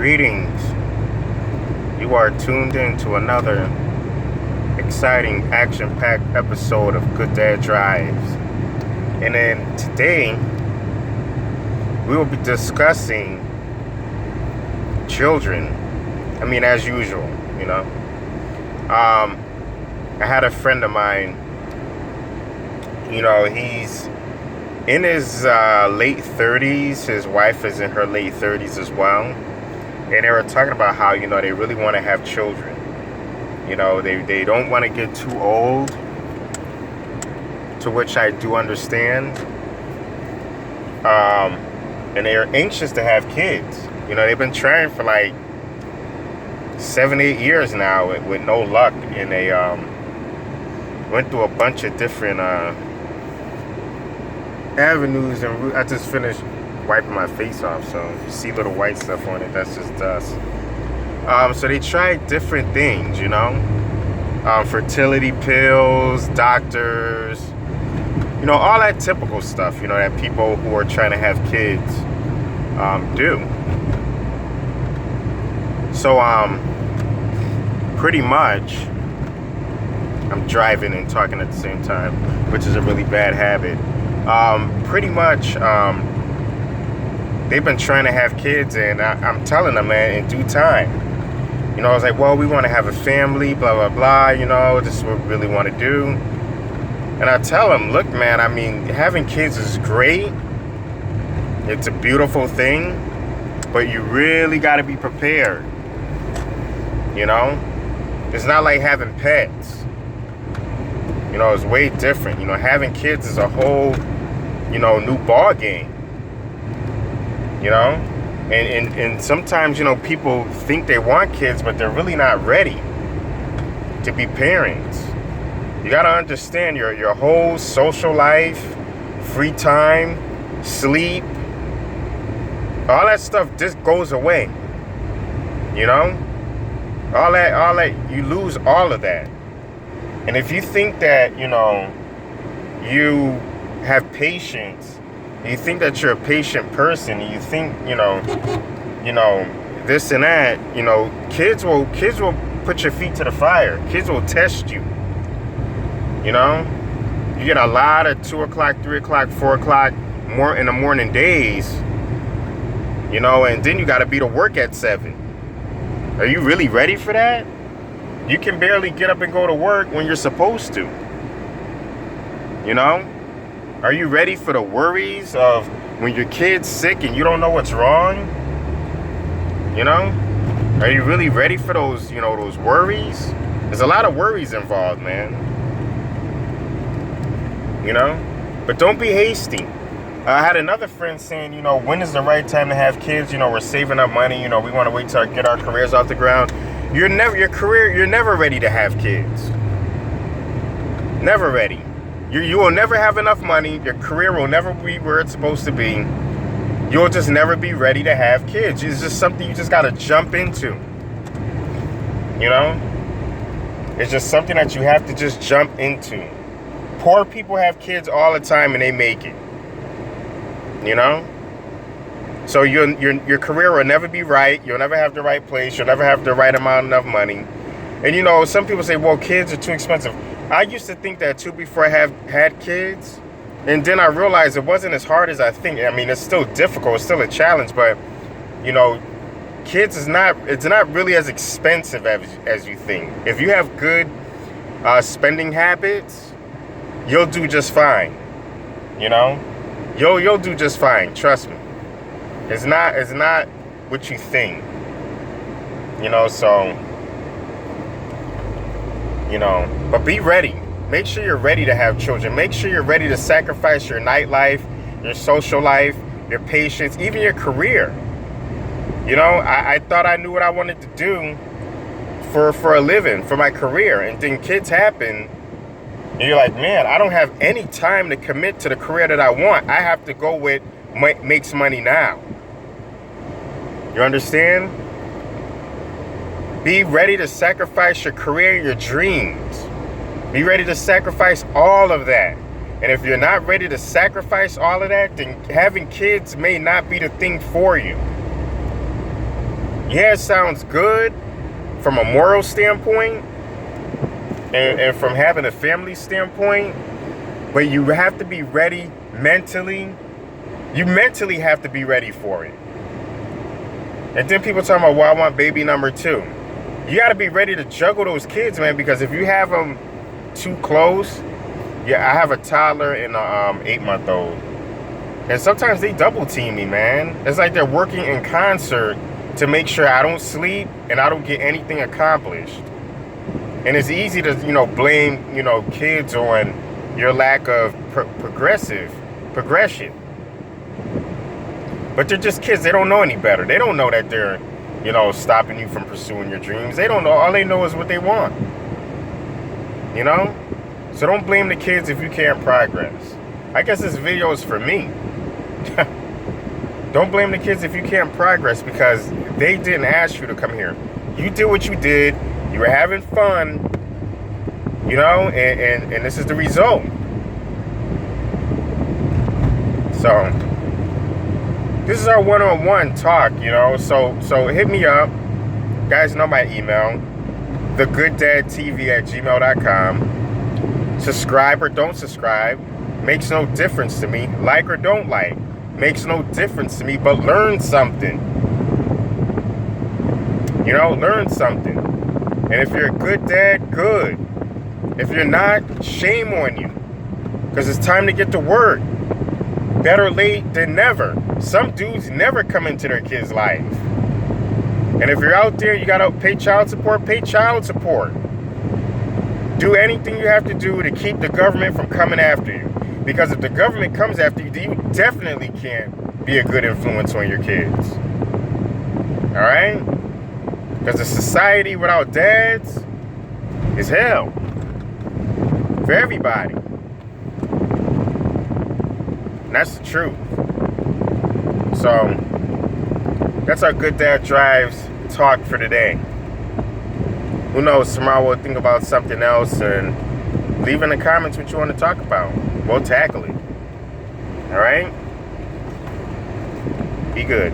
Greetings. You are tuned in to another exciting, action-packed episode of Good Dad Drives. And then today, we will be discussing children. As usual, I had a friend of mine, he's in his late 30s. His wife is in her late 30s as well. And they were talking about how, they really want to have children. They don't want to get too old, to which I do understand. And they are anxious to have kids. They've been trying for like 7-8 years now with no luck. And they went through a bunch of different avenues. And I just finished wiping my face off, so if you see little white stuff on it, that's just dust. So they tried different things, fertility pills, doctors, all that typical stuff, that people who are trying to have kids do. So pretty much, I'm driving and talking at the same time, which is a really bad habit. Pretty much, they've been trying to have kids, and I'm telling them, man, in due time. I was like, well, we want to have a family, blah, blah, blah, this is what we really want to do. And I tell them, look, man, having kids is great. It's a beautiful thing, but you really got to be prepared. It's not like having pets. It's way different. Having kids is a whole, new ball game. And sometimes, people think they want kids, but they're really not ready to be parents. You got to understand your whole social life, free time, sleep, all that stuff just goes away. All that, you lose all of that. And if you think that, you have patience, you think that you're a patient person, you think, this and that, kids will put your feet to the fire. Kids will test you. You get a lot of 2 o'clock, 3 o'clock, 4 o'clock more in the morning days, and then you got to be to work at 7. Are you really ready for that? You can barely get up and go to work when you're supposed to. Are you ready for the worries of when your kid's sick and you don't know what's wrong? Are you really ready for those, those worries? There's a lot of worries involved, man. But don't be hasty. I had another friend saying, when is the right time to have kids? We're saving up money. We want to wait till get our careers off the ground. You're never ready to have kids. Never ready. You will never have enough money. Your career will never be where it's supposed to be. You'll just never be ready to have kids. It's just something you just got to jump into. It's just something that you have to just jump into. Poor people have kids all the time and they make it. So your career will never be right. You'll never have the right place. You'll never have the right amount of money. And some people say, well, kids are too expensive. I used to think that too before I had kids. And then I realized it wasn't as hard as I think. It's still difficult. It's still a challenge. But, kids it's not really as expensive as you think. If you have good spending habits, you'll do just fine. You'll do just fine. Trust me. It's not what you think. But be ready. Make sure you're ready to have children. Make sure you're ready to sacrifice your nightlife, your social life, your patience, even your career. I thought I knew what I wanted to do for a living, for my career. And then kids happen. And you're like, man, I don't have any time to commit to the career that I want. I have to go with what makes money now. You understand? Be ready to sacrifice your career, your dreams. Be ready to sacrifice all of that. And if you're not ready to sacrifice all of that, then having kids may not be the thing for you. Yeah, it sounds good from a moral standpoint and from having a family standpoint, but you have to be ready mentally. You mentally have to be ready for it. And then people talking about, well, I want baby number 2. You got to be ready to juggle those kids, man, because if you have them too close, yeah, I have a toddler and a 8-month-old. And sometimes they double team me, man. It's like they're working in concert to make sure I don't sleep and I don't get anything accomplished. And it's easy to, blame, kids on your lack of progression. But they're just kids. They don't know any better. They don't know that they're, stopping you from pursuing your dreams. They don't know. All they know is what they want. So don't blame the kids if you can't progress. I guess this video is for me. Don't blame the kids if you can't progress, because they didn't ask you to come here. You did what you did. You were having fun, and this is the result. So this is our one-on-one talk, so hit me up. Guys know my email, thegooddadtv@gmail.com. Subscribe or don't subscribe makes no difference to me. Like or don't like makes no difference to me, but learn something. Learn something. And if you're a good dad, good. If you're not, shame on you, because it's time to get to work. Better late than never. Some dudes never come into their kid's life. And if you're out there, you gotta pay child support, pay child support. Do anything you have to do to keep the government from coming after you. Because if the government comes after you, you definitely can't be a good influence on your kids. Alright? Because a society without dads is hell. For everybody. And that's the truth. So, that's our Good Dad Drives talk for today. Who knows, tomorrow we'll think about something else, and leave in the comments what you want to talk about. We'll tackle it. Alright? Be good.